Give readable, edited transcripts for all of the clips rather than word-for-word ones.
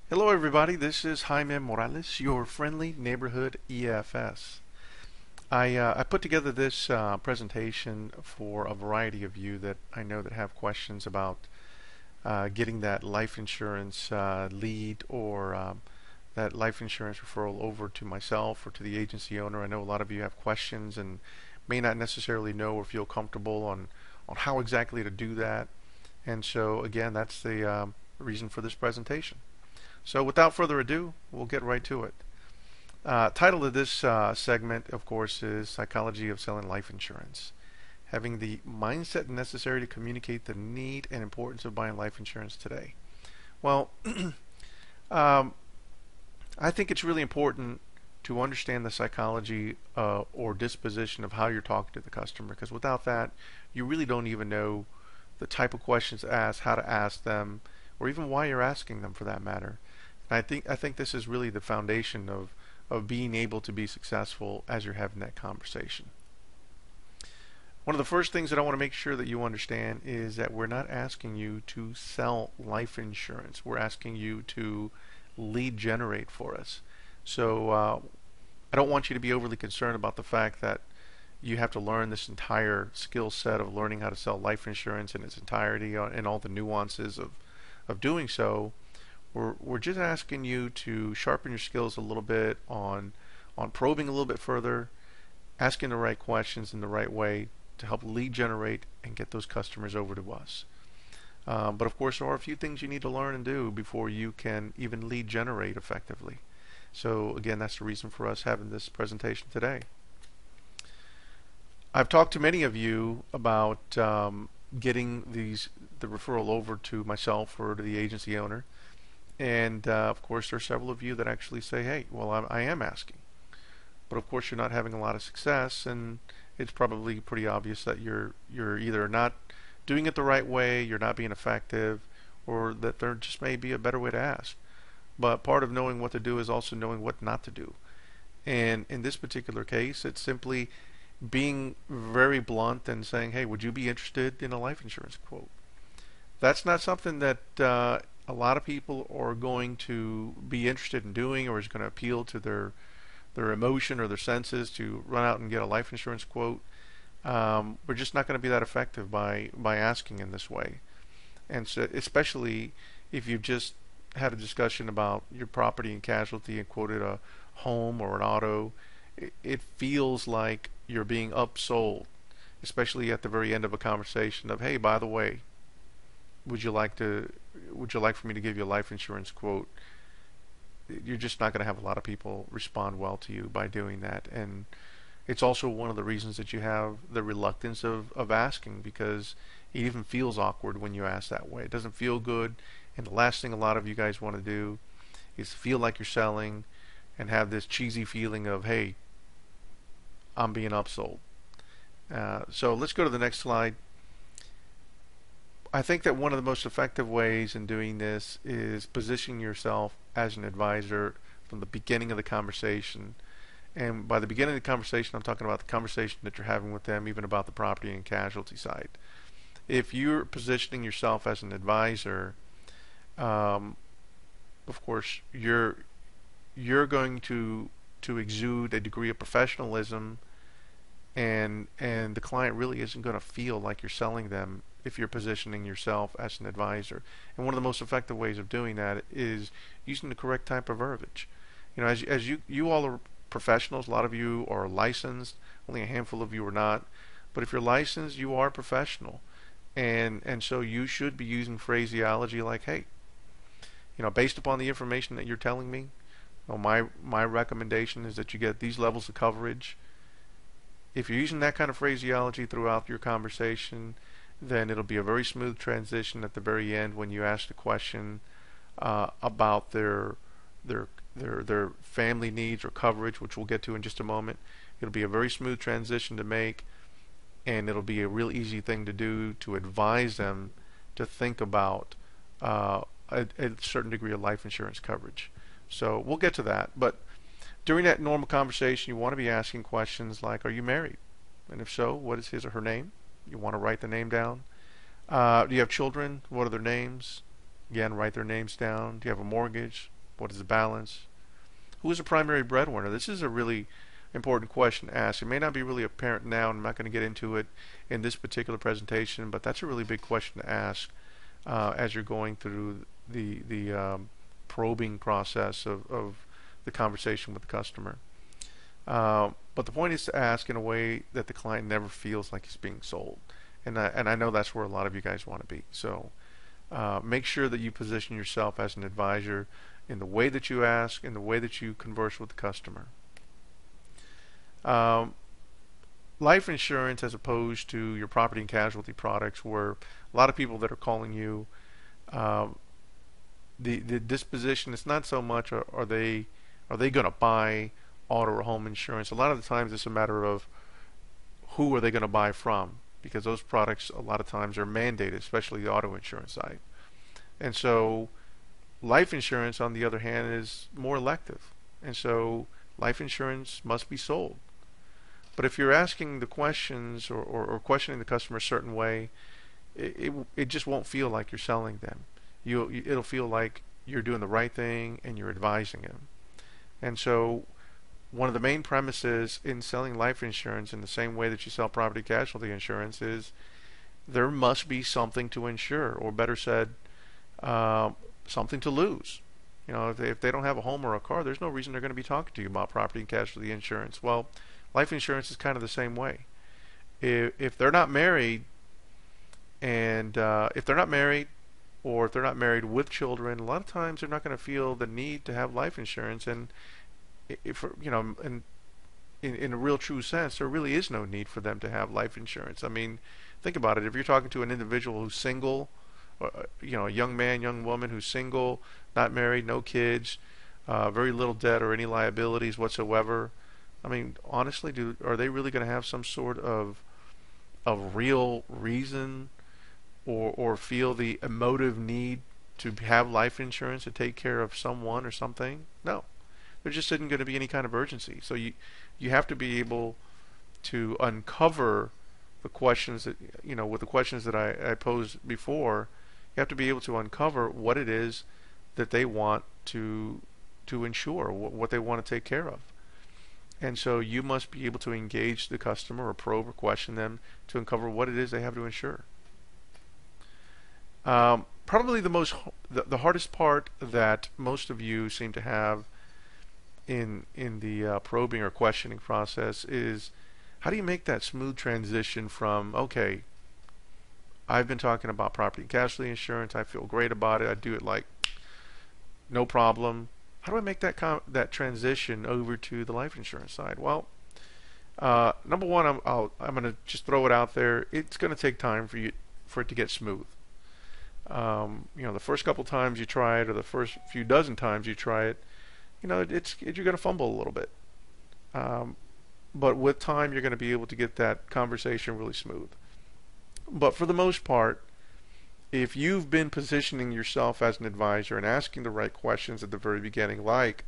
Hello, everybody. This is Jaime Morales, your friendly neighborhood EFS. I put together this presentation for a variety of you that I know that have questions about getting that life insurance lead or that life insurance referral over to myself or to the agency owner. I know a lot of you have questions and may not necessarily know or feel comfortable on how exactly to do that. And so, again, that's the reason for this presentation. So without further ado, we'll get right to it. Title of this segment, of course, is Psychology of Selling Life Insurance. Having the mindset necessary to communicate the need and importance of buying life insurance today. Well, um, I think it's really important to understand the psychology or disposition of how you're talking to the customer, because without that, you really don't even know the type of questions to ask, how to ask them, or even why you're asking them for that matter. And I think this is really the foundation of being able to be successful as you're having that conversation. One of the first things that I want to make sure that you understand is that we're not asking you to sell life insurance. We're asking you to lead generate for us. So I don't want you to be overly concerned about the fact that you have to learn this entire skill set of learning how to sell life insurance in its entirety and all the nuances of doing so. We're just asking you to sharpen your skills a little bit on probing a little bit further, asking the right questions in the right way to help lead generate and get those customers over to us. But of course, there are a few things you need to learn and do before you can even lead generate effectively. So again, that's the reason for us having this presentation today. I've talked to many of you about getting the referral over to myself or to the agency owner. And of course, there are several of you that actually say, hey, well, I am asking. But of course, you're not having a lot of success, and it's probably pretty obvious that you're either not doing it the right way, you're not being effective, or that there just may be a better way to ask. But part of knowing what to do is also knowing what not to do. And in this particular case, it's simply being very blunt and saying, hey, would you be interested in a life insurance quote? That's not something that a lot of people are going to be interested in doing or is going to appeal to their emotion or their senses to run out and get a life insurance quote. We're just not going to be that effective by asking in this way. And so, especially if you've just had a discussion about your property and casualty and quoted a home or an auto, it feels like you're being upsold, especially at the very end of a conversation of, hey, by the way, would you like to would you like for me to give you a life insurance quote? You're just not going to have a lot of people respond well to you by doing that. And it's also one of the reasons that you have the reluctance of asking, because it even feels awkward when you ask that way. It doesn't feel good. And the last thing a lot of you guys want to do is feel like you're selling and have this cheesy feeling of, hey, I'm being upsold. So let's go to the next slide. I think that one of the most effective ways in doing this is positioning yourself as an advisor from the beginning of the conversation. And by the beginning of the conversation, I'm talking about the conversation that you're having with them, even about the property and casualty side. If you're positioning yourself as an advisor, of course, you're going to exude a degree of professionalism, and the client really isn't going to feel like you're selling them if you're positioning yourself as an advisor. And one of the most effective ways of doing that is using the correct type of verbiage. You know, as you all are professionals, a lot of you are licensed, only a handful of you are not. But if you're licensed, you are professional. And so you should be using phraseology like, hey, you know, based upon the information that you're telling me, well, my recommendation is that you get these levels of coverage. If you're using that kind of phraseology throughout your conversation, then it'll be a very smooth transition at the very end when you ask the question about their family needs or coverage, which we'll get to in just a moment. It'll be a very smooth transition to make, and it'll be a real easy thing to do to advise them to think about a certain degree of life insurance coverage. So we'll get to that. But during that normal conversation, you want to be asking questions like, are you married? And if so, what is his or her name? You want to write the name down. Do you have children? What are their names? Again, write their names down. Do you have a mortgage? What is the balance? Who is the primary breadwinner? This is a really important question to ask. It may not be really apparent now, and I'm not going to get into it in this particular presentation, but that's a really big question to ask as you're going through the probing process of the conversation with the customer. But the point is to ask in a way that the client never feels like he's being sold. And I know that's where a lot of you guys want to be. So make sure that you position yourself as an advisor in the way that you ask, in the way that you converse with the customer. Life insurance, as opposed to your property and casualty products, where a lot of people that are calling you, the disposition, it's not so much are they going to buy auto or home insurance. A lot of the times it's a matter of who are they going to buy from, because those products a lot of times are mandated, especially the auto insurance side. And so life insurance, on the other hand, is more elective. And so life insurance must be sold. But if you're asking the questions or questioning the customer a certain way, it just won't feel like you're selling them. It'll feel like you're doing the right thing and you're advising them. And so one of the main premises in selling life insurance, in the same way that you sell property casualty insurance, is there must be something to insure, or better said, something to lose. You know, if they don't have a home or a car, there's no reason they're going to be talking to you about property and casualty insurance. Well, life insurance is kind of the same way. If they're not married, and if they're not married, or if they're not married with children, a lot of times they're not going to feel the need to have life insurance. And if you know, in a real true sense, there really is no need for them to have life insurance. I mean, think about it. If you're talking to an individual who's single, you know, a young man, young woman who's single, not married, no kids, very little debt or any liabilities whatsoever, I mean, honestly, are they really going to have some sort of real reason or feel the emotive need to have life insurance to take care of someone or something? No. There just isn't going to be any kind of urgency. So you have to be able to uncover the questions that, you know, with the questions that I posed before. You have to be able to uncover what it is that they want to insure, what they want to take care of. And so you must be able to engage the customer or probe or question them to uncover what it is they have to insure. Probably the hardest part that most of you seem to have in the probing or questioning process is, how do you make that smooth transition from, okay, I've been talking about property and casualty insurance, I feel great about it, I do it like no problem. How do I make that transition over to the life insurance side? Well, number one, I'm going to just throw it out there. It's going to take time for it to get smooth. You know, the first couple times you try it, or the first few dozen times you try it, you know, you're going to fumble a little bit. But with time, you're going to be able to get that conversation really smooth. But for the most part, if you've been positioning yourself as an advisor and asking the right questions at the very beginning, like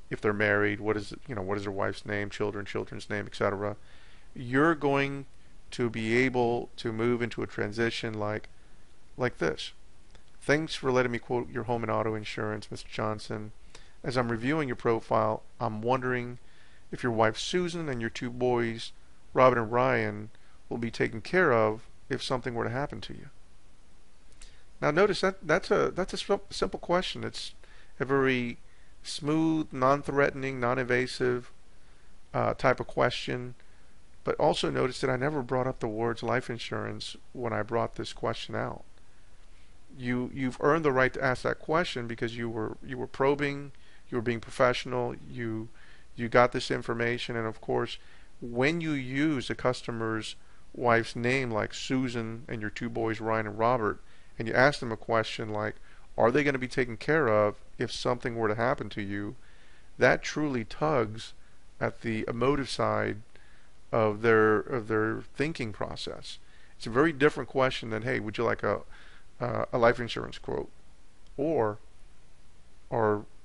if they're married, what is their wife's name, children's name, etc., you're going to be able to move into a transition like this. Thanks for letting me quote your home and auto insurance, Mr. Johnson. As I'm reviewing your profile, I'm wondering if your wife Susan and your two boys, Robin and Ryan, will be taken care of if something were to happen to you. Now notice that's a simple question. It's a very smooth, non-threatening, non-evasive type of question. But also notice that I never brought up the words life insurance when I brought this question out. You've earned the right to ask that question because you were probing, you were being professional, you got this information, and of course, when you use a customer's wife's name like Susan and your two boys Ryan and Robert, and you ask them a question like, are they going to be taken care of if something were to happen to you, that truly tugs at the emotive side of their thinking process. It's a very different question than, hey, would you like a life insurance quote, or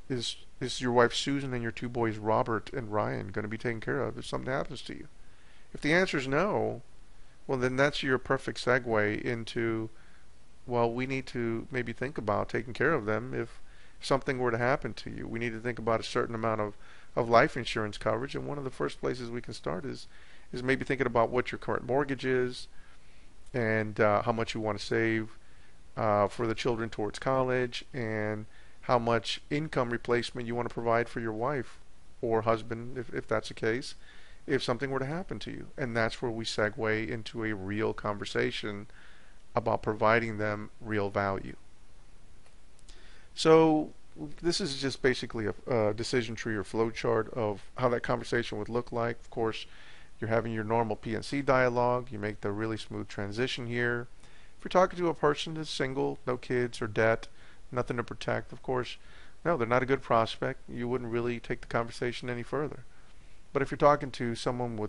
is your wife Susan and your two boys Robert and Ryan going to be taken care of if something happens to you? If the answer is no, well, then that's your perfect segue into, well, we need to maybe think about taking care of them something were to happen to you, we need to think about a certain amount of life insurance coverage. And one of the first places we can start is maybe thinking about what your current mortgage is and how much you want to save for the children towards college, and how much income replacement you want to provide for your wife or husband, if that's the case, if something were to happen to you. And that's where we segue into a real conversation about providing them real value. So this is just basically a decision tree or flow chart of how that conversation would look like. Of course, you're having your normal PNC dialogue. You make the really smooth transition here. If you're talking to a person that's single, no kids or debt, nothing to protect, of course, no, they're not a good prospect. You wouldn't really take the conversation any further. But if you're talking to someone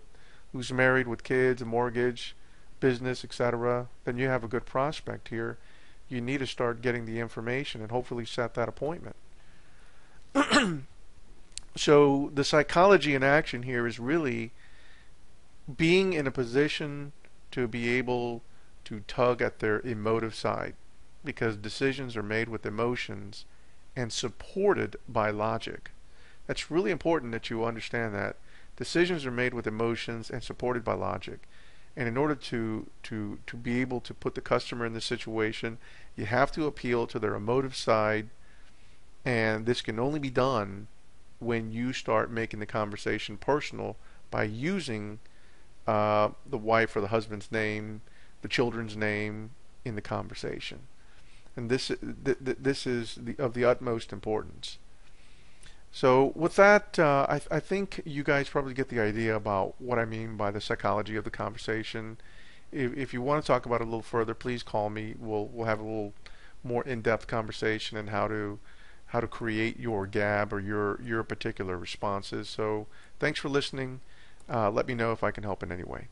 who's married with kids, a mortgage, business, etc., then you have a good prospect here. You need to start getting the information and hopefully set that appointment. So the psychology in action here is really being in a position to be able to tug at their emotive side, because decisions are made with emotions and supported by logic. That's really important that you understand that. Decisions are made with emotions and supported by logic. And in order to be able to put the customer in this situation, you have to appeal to their emotive side, and this can only be done when you start making the conversation personal by using the wife or the husband's name, the children's name in the conversation. And this is of the utmost importance. So with that, I think you guys probably get the idea about what I mean by the psychology of the conversation. If you want to talk about it a little further, please call me. We'll have a little more in-depth conversation on how to create your gab or your particular responses. So thanks for listening. Let me know if I can help in any way.